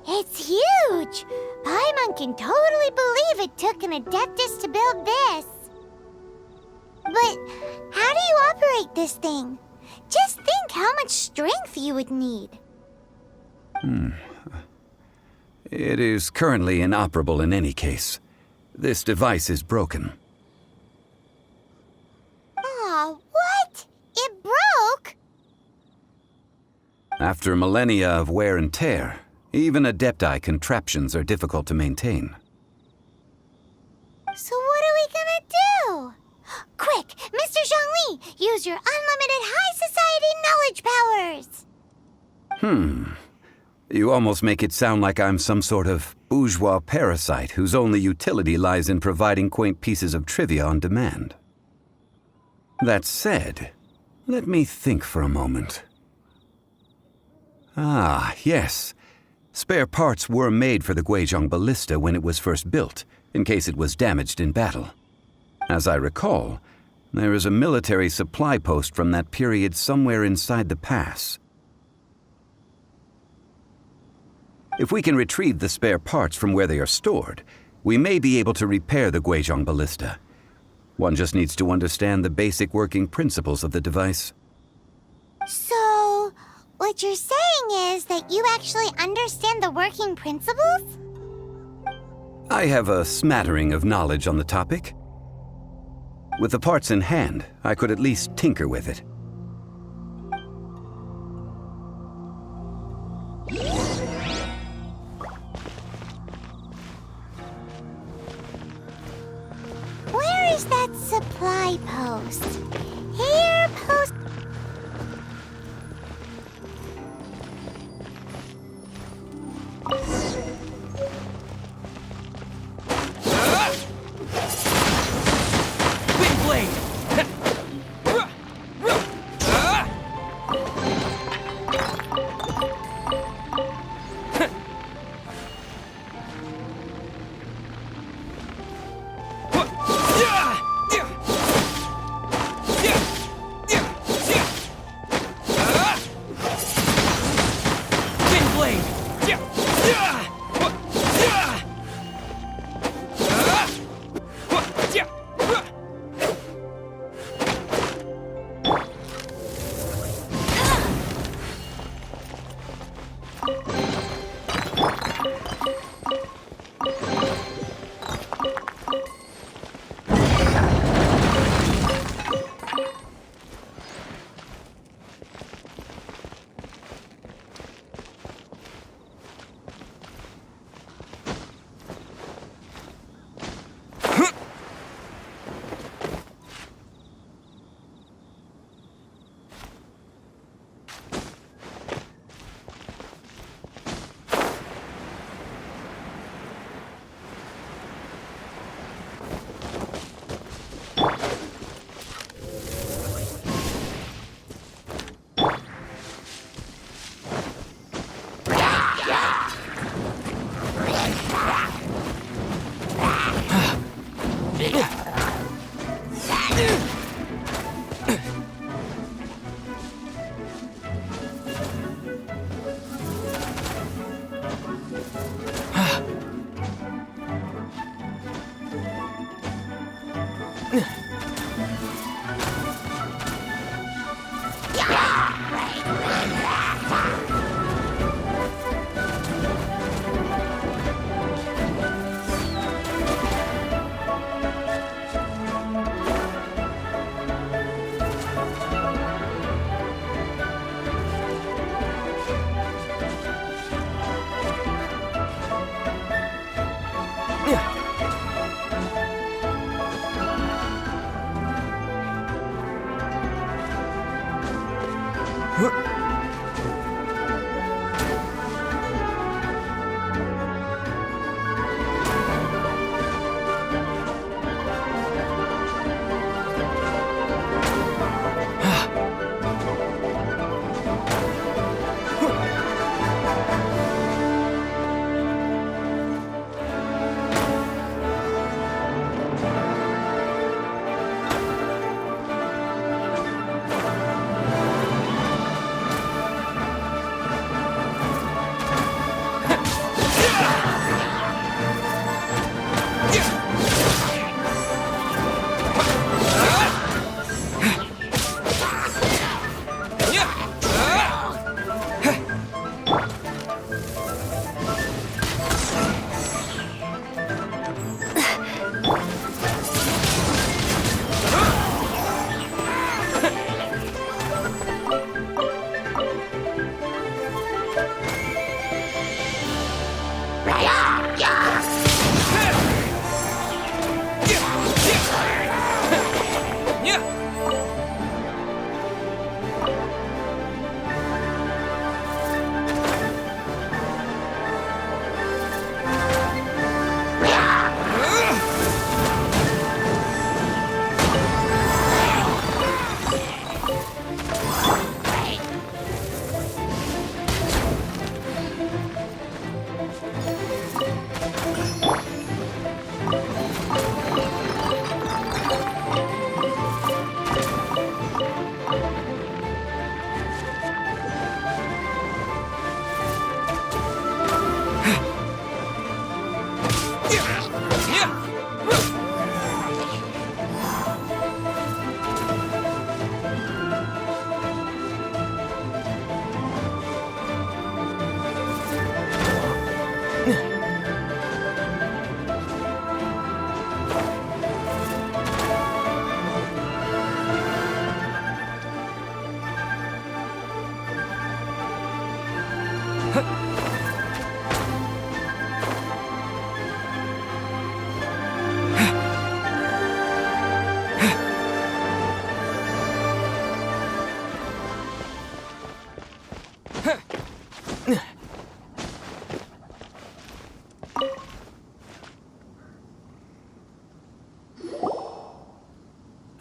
It's huge! Paimon can totally believe it took an adeptus to build this. But how do you operate this thing? Just think how much strength you would need. It is currently inoperable in any case. This device is broken. Aw, what? It broke? After millennia of wear and tear, even Adepti contraptions are difficult to maintain. So what are we gonna do? Quick, Mr. Zhongli, use your unlimited high society knowledge powers! You almost make it sound like I'm some sort of bourgeois parasite whose only utility lies in providing quaint pieces of trivia on demand. That said, let me think for a moment. Ah, yes. Spare parts were made for the Guizhong ballista when it was first built, in case it was damaged in battle. As I recall, there is a military supply post from that period somewhere inside the pass. If we can retrieve the spare parts from where they are stored, we may be able to repair the Guizhong ballista. One just needs to understand the basic working principles of the device. So, what you're saying is that you actually understand the working principles? I have a smattering of knowledge on the topic. With the parts in hand, I could at least tinker with it. Where is that supply post? Here, post...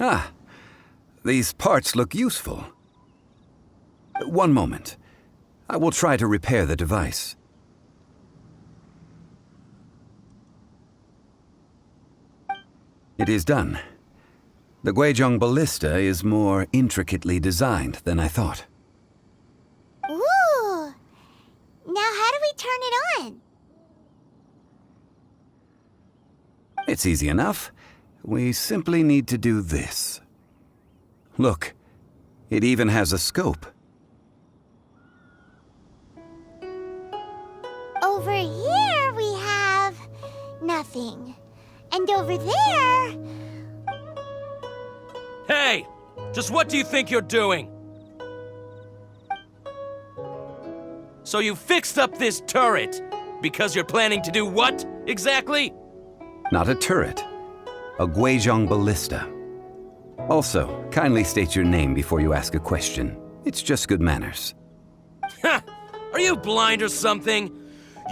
Ah, these parts look useful. One moment. I will try to repair the device. It is done. The Guizhong ballista is more intricately designed than I thought. Ooh! Now how do we turn it on? It's easy enough. We simply need to do this. Look, it even has a scope. Over here we have nothing. And over there... Hey! Just what do you think you're doing? So you fixed up this turret because you're planning to do what, exactly? Not a turret. A Guizhong ballista. Also, kindly state your name before you ask a question. It's just good manners. Ha! Are you blind or something?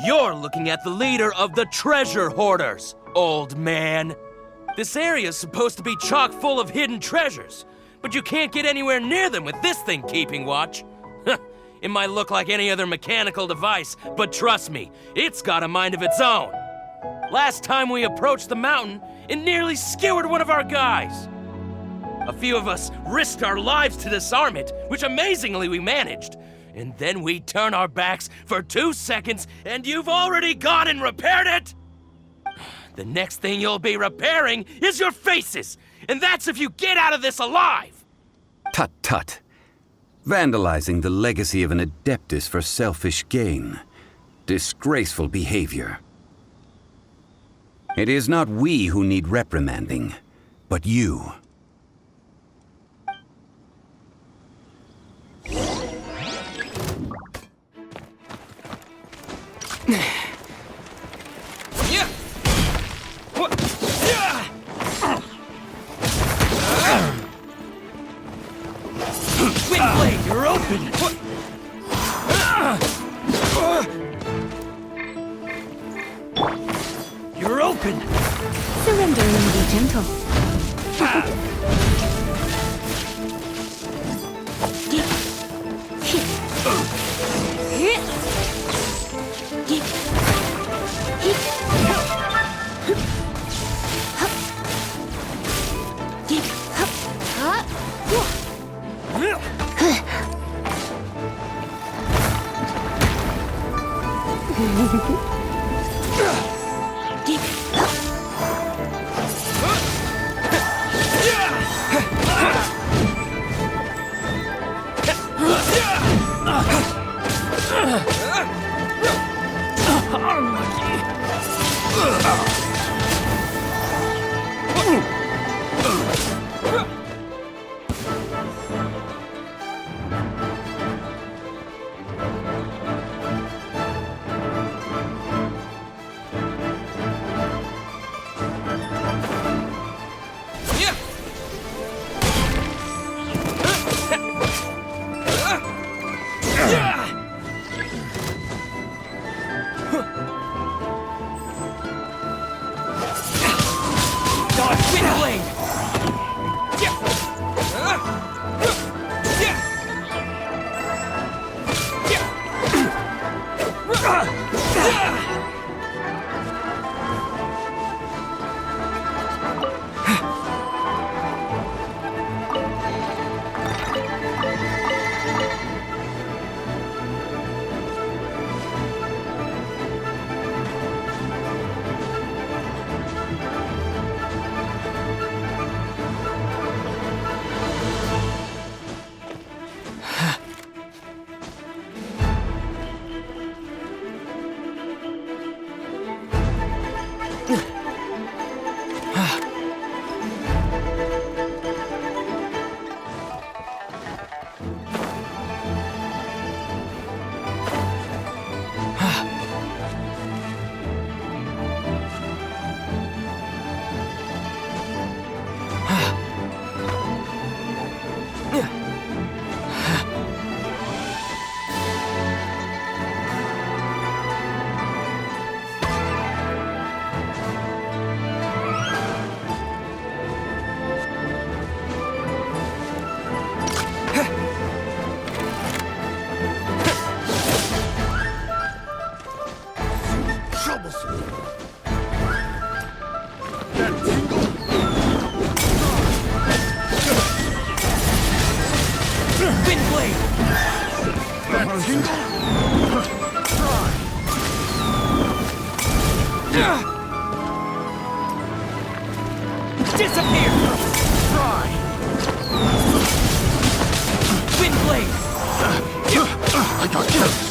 You're looking at the leader of the treasure hoarders, old man. This area's supposed to be chock full of hidden treasures, but you can't get anywhere near them with this thing keeping watch. It might look like any other mechanical device, but trust me, it's got a mind of its own. Last time we approached the mountain, it nearly skewered one of our guys. A few of us risked our lives to disarm it, which amazingly we managed. And then we turn our backs for 2 seconds, and you've already gone and repaired it? The next thing you'll be repairing is your faces, and that's if you get out of this alive! Tut tut. Vandalizing the legacy of an adeptus for selfish gain. Disgraceful behavior. It is not we who need reprimanding, but you. blade, you're open! You're open! Surrender and be gentle. Disappear! Try! Wind blade! I got this!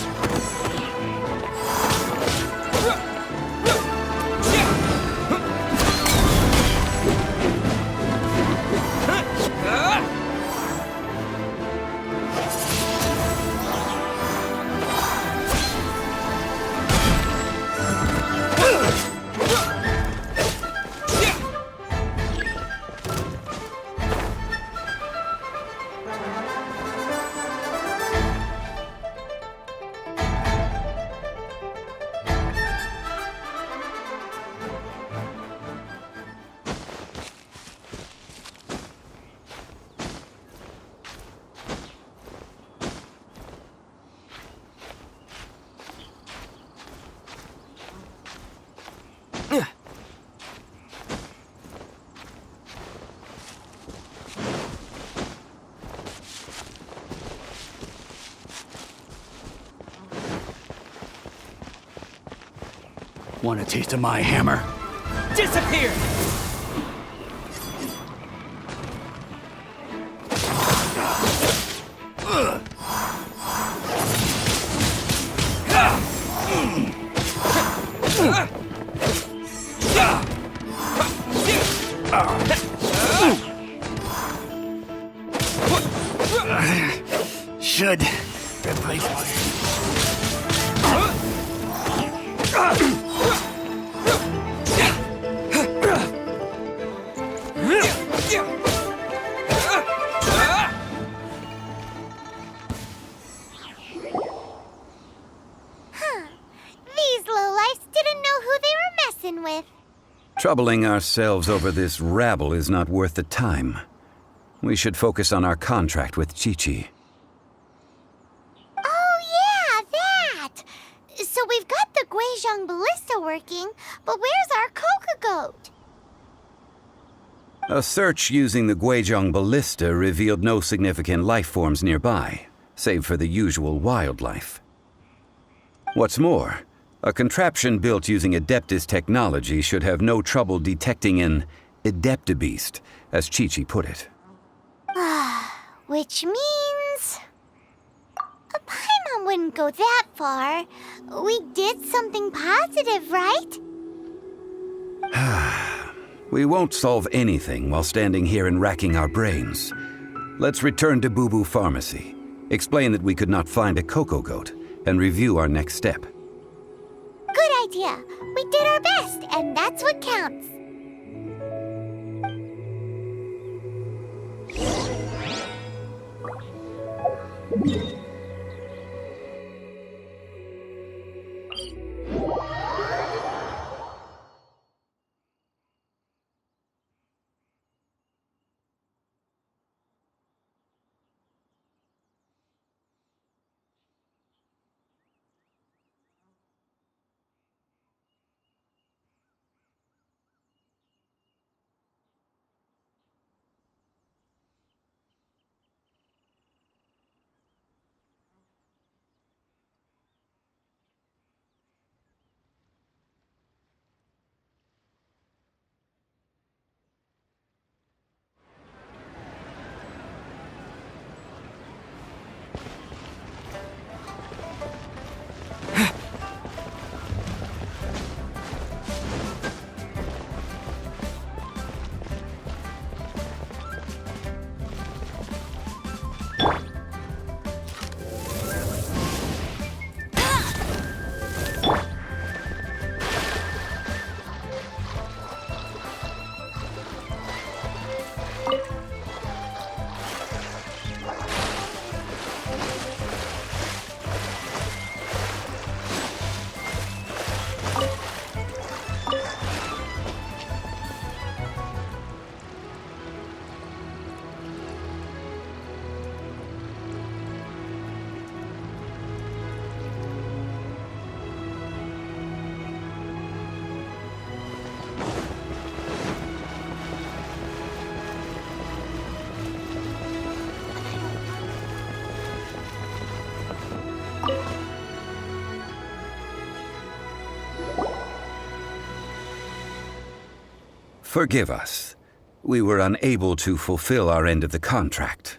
Want a taste of my hammer? Disappear! Should replace water. Troubling ourselves over this rabble is not worth the time. We should focus on our contract with Chi-Chi. Oh yeah, that! So we've got the Guizhong Ballista working, but where's our Coca Goat? A search using the Guizhong Ballista revealed no significant life forms nearby, save for the usual wildlife. What's more, a contraption built using Adeptus technology should have no trouble detecting an Adeptabeast, as Chi-Chi put it. Which means... Paimon wouldn't go that far. We did something positive, right? We won't solve anything while standing here and racking our brains. Let's return to Boo Boo Pharmacy, explain that we could not find a Coco Goat, and review our next step. Good idea. We did our best, and that's what counts. Forgive us. We were unable to fulfill our end of the contract.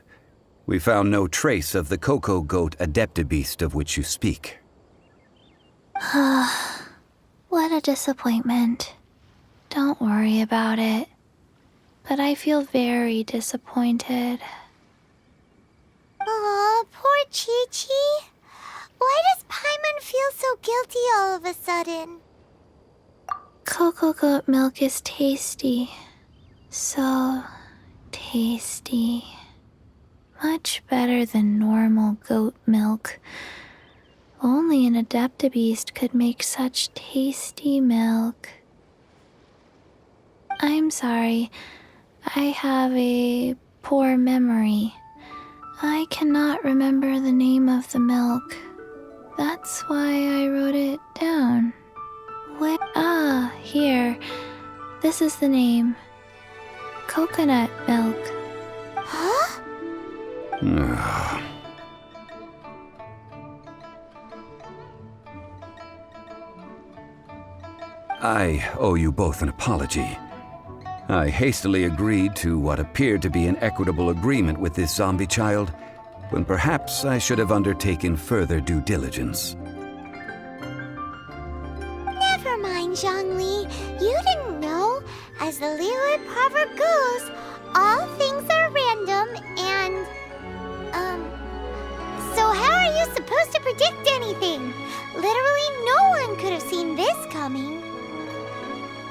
We found no trace of the Coco Goat Adeptabeast of which you speak. What a disappointment. Don't worry about it. But I feel very disappointed. Aw, poor Chi-Chi. Why does Paimon feel so guilty all of a sudden? Cocoa goat milk is tasty. So tasty. Much better than normal goat milk. Only an Adeptabeast could make such tasty milk. I'm sorry. I have a poor memory. I cannot remember the name of the milk. That's why I wrote it down. Here. This is the name. Coconut milk. Huh? I owe you both an apology. I hastily agreed to what appeared to be an equitable agreement with this zombie child, when perhaps I should have undertaken further due diligence. Never mind, Zhongli. You didn't know. As the Liyue proverb goes, all things are random and... So how are you supposed to predict anything? Literally no one could have seen this coming.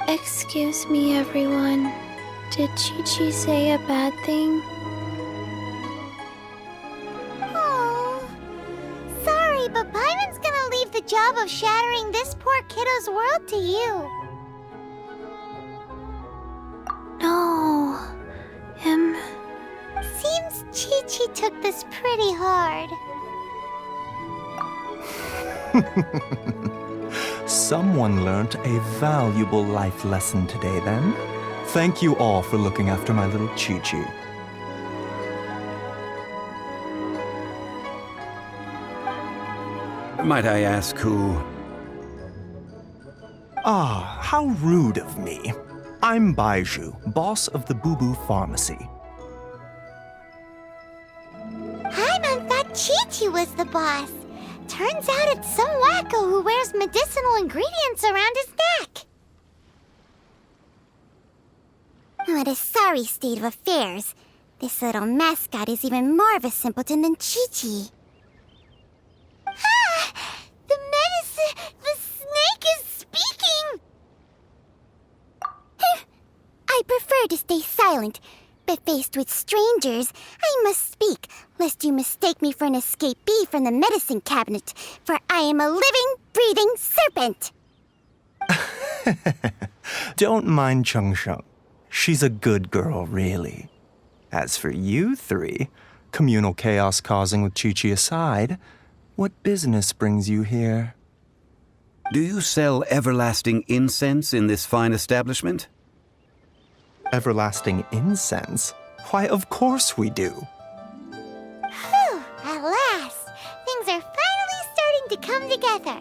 Excuse me, everyone. Did Chi-Chi say a bad thing? Oh, sorry, but Paimon's gonna leave the job of shattering this poor kiddo's world to you. Chi-Chi took this pretty hard. Someone learnt a valuable life lesson today, then. Thank you all for looking after my little Chi-Chi. Might I ask who? Ah, how rude of me. I'm Baiju, boss of the Boo Boo Pharmacy. Paimon thought Chi-Chi was the boss. Turns out it's some wacko who wears medicinal ingredients around his neck. What a sorry state of affairs. This little mascot is even more of a simpleton than Chi-Chi. Ah! The snake is speaking! I prefer to stay silent, but faced with strangers, I must speak, lest you mistake me for an escapee from the medicine cabinet, for I am a living, breathing serpent! Don't mind Chung Sheng. She's a good girl, really. As for you three, communal chaos causing with Chi-Chi aside, what business brings you here? Do you sell everlasting incense in this fine establishment? Everlasting incense? Why, of course we do. Whew, at last! Things are finally starting to come together.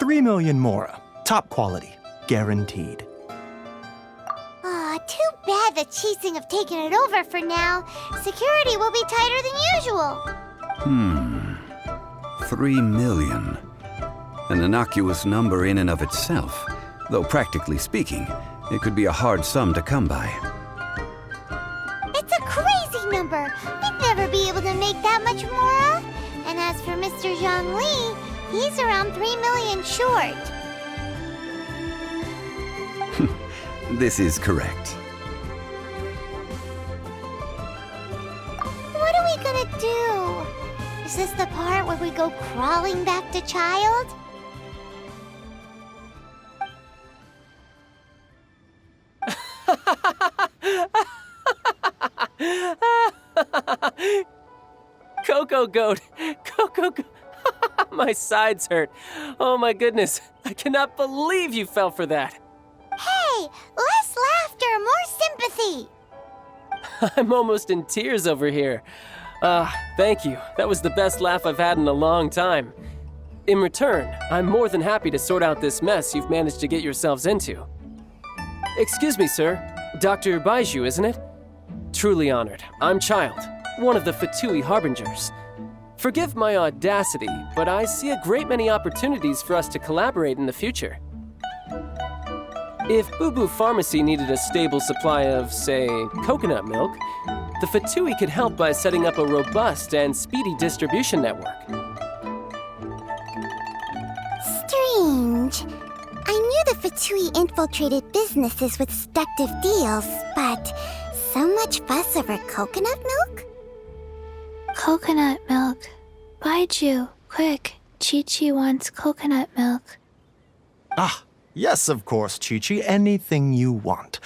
3 million mora. Top quality. Guaranteed. Aw, too bad the Chising have taken it over for now. Security will be tighter than usual. 3 million. An innocuous number in and of itself, though practically speaking, it could be a hard sum to come by. It's a crazy number. We'd never be able to make that much more. And as for Mr. Zhang Li, he's around 3 million short. This is correct. What are we gonna do? Is this the part where we go crawling back to Child? Coco Goat! Coco Goat! My sides hurt. Oh my goodness. I cannot believe you fell for that. Hey, less laughter, more sympathy. I'm almost in tears over here. Thank you. That was the best laugh I've had in a long time. In return, I'm more than happy to sort out this mess you've managed to get yourselves into. Excuse me, sir. Dr. Baiju, isn't it? Truly honored. I'm Child, one of the Fatui Harbingers. Forgive my audacity, but I see a great many opportunities for us to collaborate in the future. If Boo Boo Pharmacy needed a stable supply of, say, coconut milk, the Fatui could help by setting up a robust and speedy distribution network. Strange. I knew the Fatui infiltrated businesses with seductive deals, but so much fuss over coconut milk? Coconut milk. Baiju, quick. Chi-Chi wants coconut milk. Ah, yes, of course, Chi-Chi. Anything you want.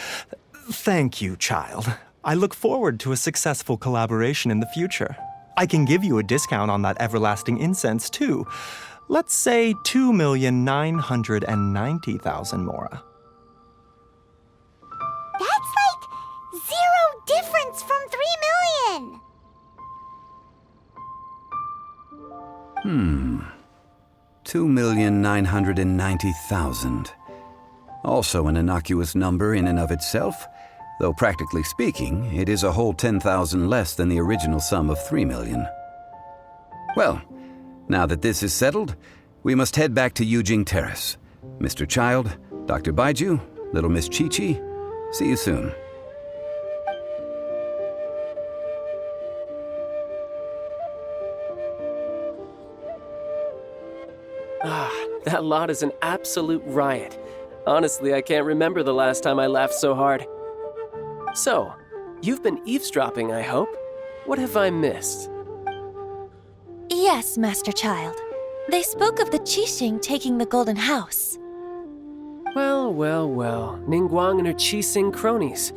Thank you, Child. I look forward to a successful collaboration in the future. I can give you a discount on that everlasting incense, too. Let's say 2,990,000 mora. That's like 0 difference from 3 million. 2,990,000. Also an innocuous number in and of itself, though practically speaking, it is a whole 10,000 less than the original sum of 3 million. Well, now that this is settled, we must head back to Yujing Terrace. Mr. Child, Dr. Baiju, little Miss Chi-Chi, see you soon. That lot is an absolute riot. Honestly, I can't remember the last time I laughed so hard. So, you've been eavesdropping, I hope? What have I missed? Yes, Master Child. They spoke of the Qixing taking the Golden House. Well, Ningguang and her Qixing cronies.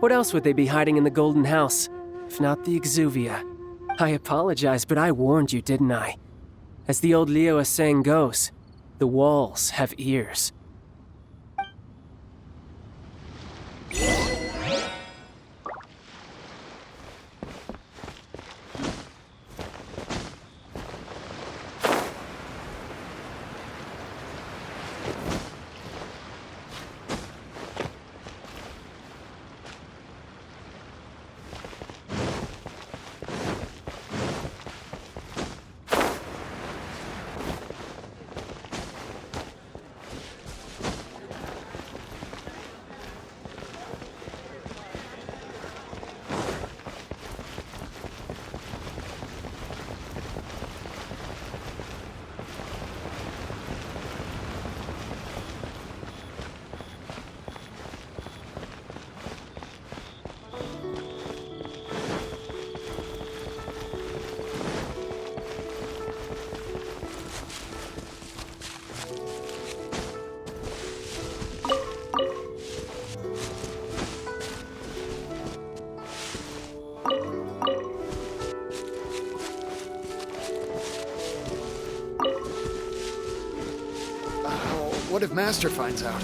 What else would they be hiding in the Golden House? if not the exuvia. I apologize, but I warned you, didn't I? As the old Liyue saying goes, the walls have ears. What if Master finds out?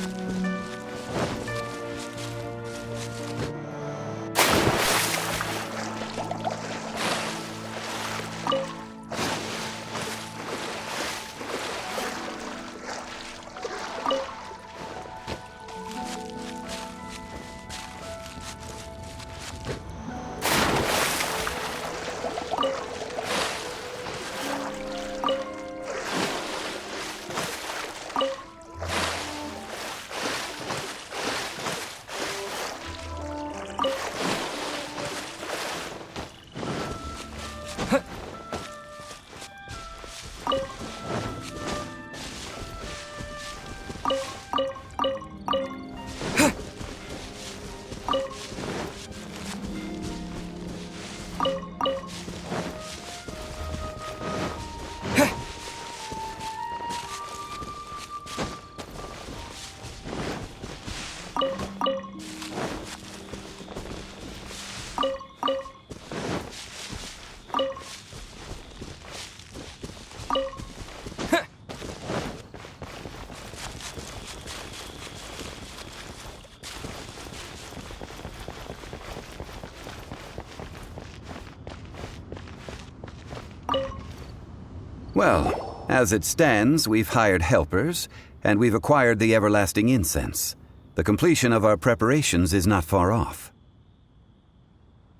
Well, as it stands, we've hired helpers, and we've acquired the everlasting incense. The completion of our preparations is not far off.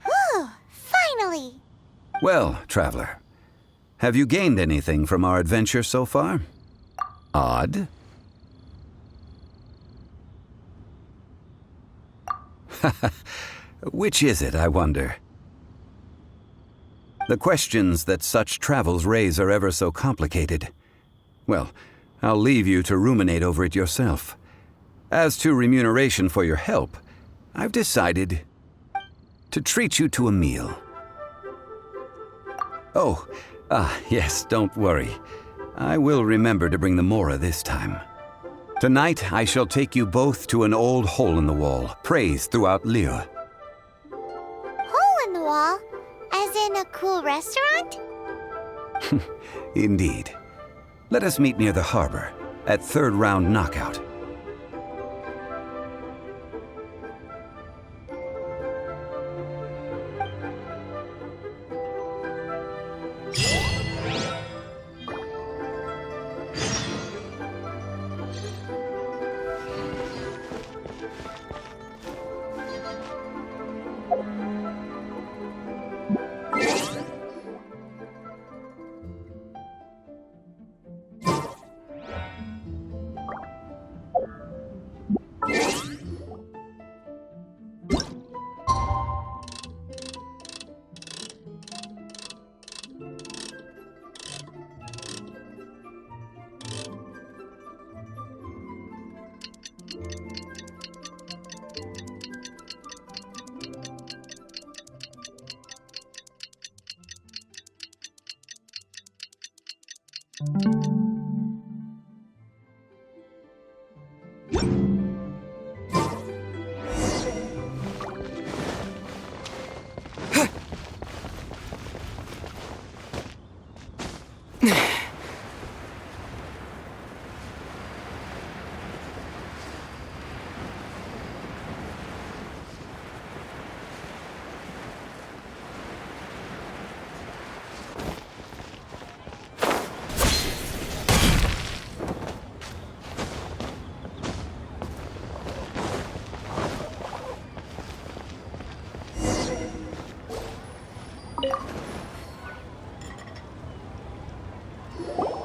Whew, finally! Well, traveler, have you gained anything from our adventure so far? Odd? Which is it, I wonder? The questions that such travels raise are ever so complicated. Well, I'll leave you to ruminate over it yourself. As to remuneration for your help, I've decided to treat you to a meal. Oh, yes, don't worry. I will remember to bring the Mora this time. Tonight, I shall take you both to an old hole in the wall, praised throughout Liyue. Hole in the wall? As in a cool restaurant? Indeed. Let us meet near the harbor, at third round knockout.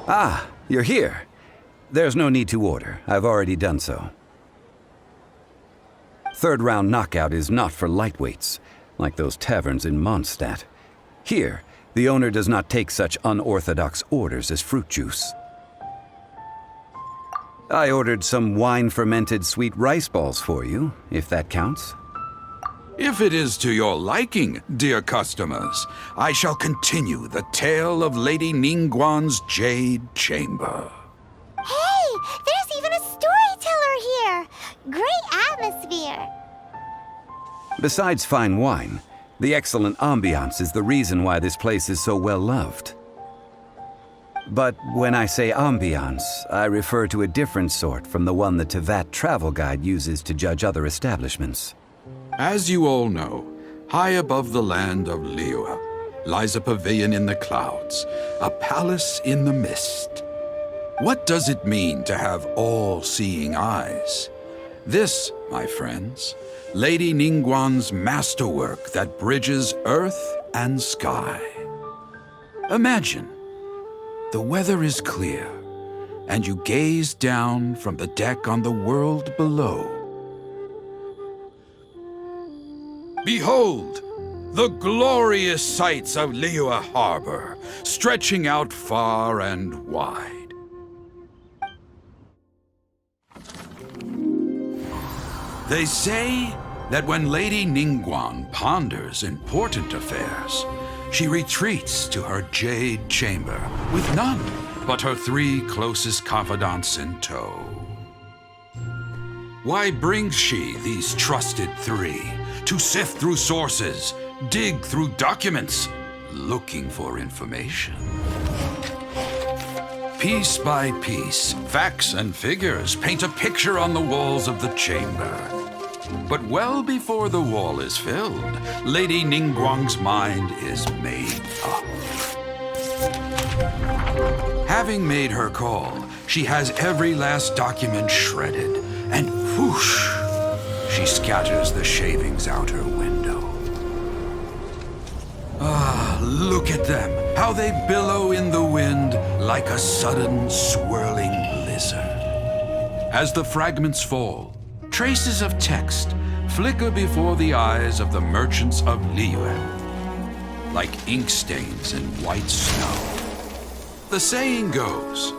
Ah, you're here. There's no need to order. I've already done so. Third round knockout is not for lightweights, like those taverns in Mondstadt. Here, the owner does not take such unorthodox orders as fruit juice. I ordered some wine-fermented sweet rice balls for you, if that counts. If it is to your liking, dear customers, I shall continue the tale of Lady Ningguang's Jade Chamber. Hey, there's even a storyteller here! Great atmosphere! Besides fine wine, the excellent ambiance is the reason why this place is so well loved. But when I say ambiance, I refer to a different sort from the one the Teyvat travel guide uses to judge other establishments. As you all know, high above the land of Liyue lies a pavilion in the clouds, a palace in the mist. What does it mean to have all-seeing eyes? This, my friends, Lady Ningguang's masterwork that bridges earth and sky. Imagine, the weather is clear, and you gaze down from the deck on the world below. Behold, the glorious sights of Liyue Harbor, stretching out far and wide. They say that when Lady Ningguang ponders important affairs, she retreats to her jade chamber with none but her 3 closest confidants in tow. Why brings she these trusted 3 to sift through sources, dig through documents, looking for information? Piece by piece, facts and figures paint a picture on the walls of the chamber. But well before the wall is filled, Lady Ningguang's mind is made up. Having made her call, she has every last document shredded, and whoosh, she scatters the shavings out her window. Ah, look at them, how they billow in the wind like a sudden swirling blizzard. As the fragments fall, traces of text flicker before the eyes of the merchants of Liyue, like ink stains in white snow. The saying goes,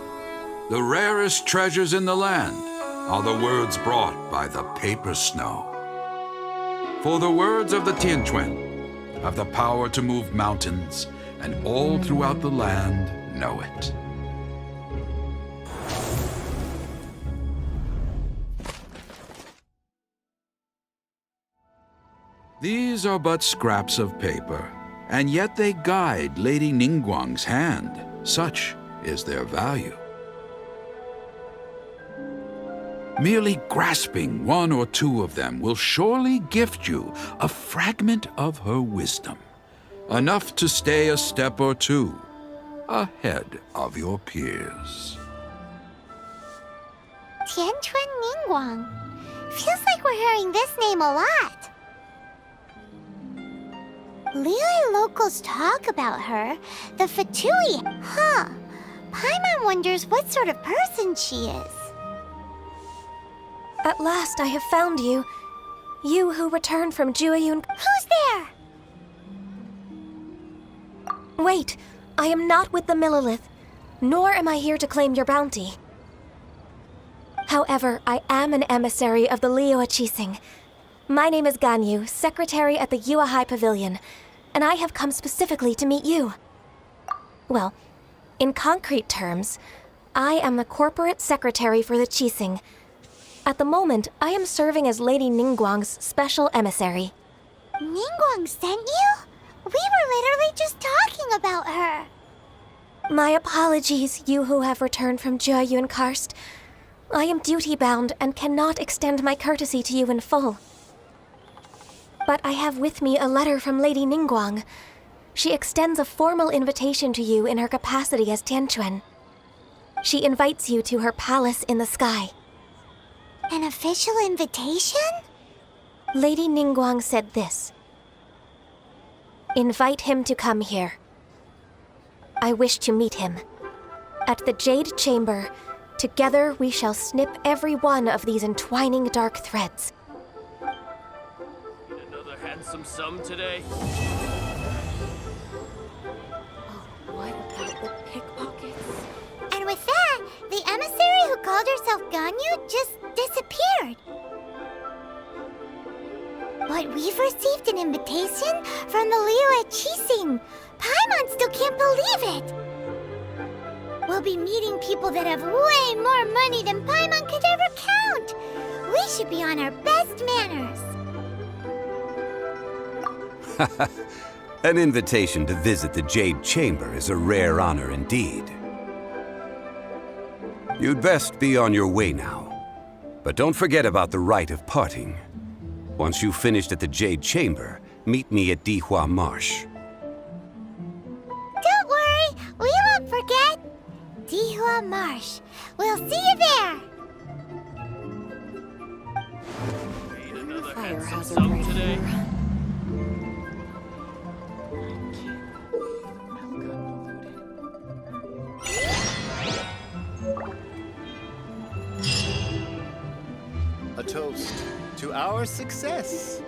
the rarest treasures in the land are the words brought by the paper snow. For the words of the Tianquan have the power to move mountains, and all throughout the land know it. These are but scraps of paper, and yet they guide Lady Ningguang's hand. Such is their value. Merely grasping 1 or 2 of them will surely gift you a fragment of her wisdom, enough to stay a step or 2 ahead of your peers. Tianquan Ningguang. Feels like we're hearing this name a lot. Liyue locals talk about her, the Fatui. Huh. Paimon wonders what sort of person she is. At last I have found you. You who returned from Jueyun. Who's there? Wait, I am not with the Millelith, nor am I here to claim your bounty. However, I am an emissary of the Liyue Qixing. My name is Ganyu, secretary at the Yuehai Pavilion, and I have come specifically to meet you. Well, in concrete terms, I am the corporate secretary for the Qixing. At the moment, I am serving as Lady Ningguang's special emissary. Ningguang sent you? We were literally just talking about her. My apologies, you who have returned from Jueyun Karst. I am duty-bound and cannot extend my courtesy to you in full. But I have with me a letter from Lady Ningguang. She extends a formal invitation to you in her capacity as Tianquan. She invites you to her palace in the sky. An official invitation? Lady Ningguang said this. Invite him to come here. I wish to meet him. At the Jade Chamber, together we shall snip every one of these entwining dark threads. Another handsome sum today? What about the pickpockets? And with that, the emissary who called herself Ganyu just disappeared. But we've received an invitation from the Liyue Chising. Paimon still can't believe it. We'll be meeting people that have way more money than Paimon could ever count. We should be on our best manners. An invitation to visit the Jade Chamber is a rare honor indeed. You'd best be on your way now. But don't forget about the rite of parting. Once you've finished at the Jade Chamber, meet me at Dihua Marsh. Don't worry, we won't forget. Dihua Marsh. We'll see you there. Need another handsome sum today? A toast to our success.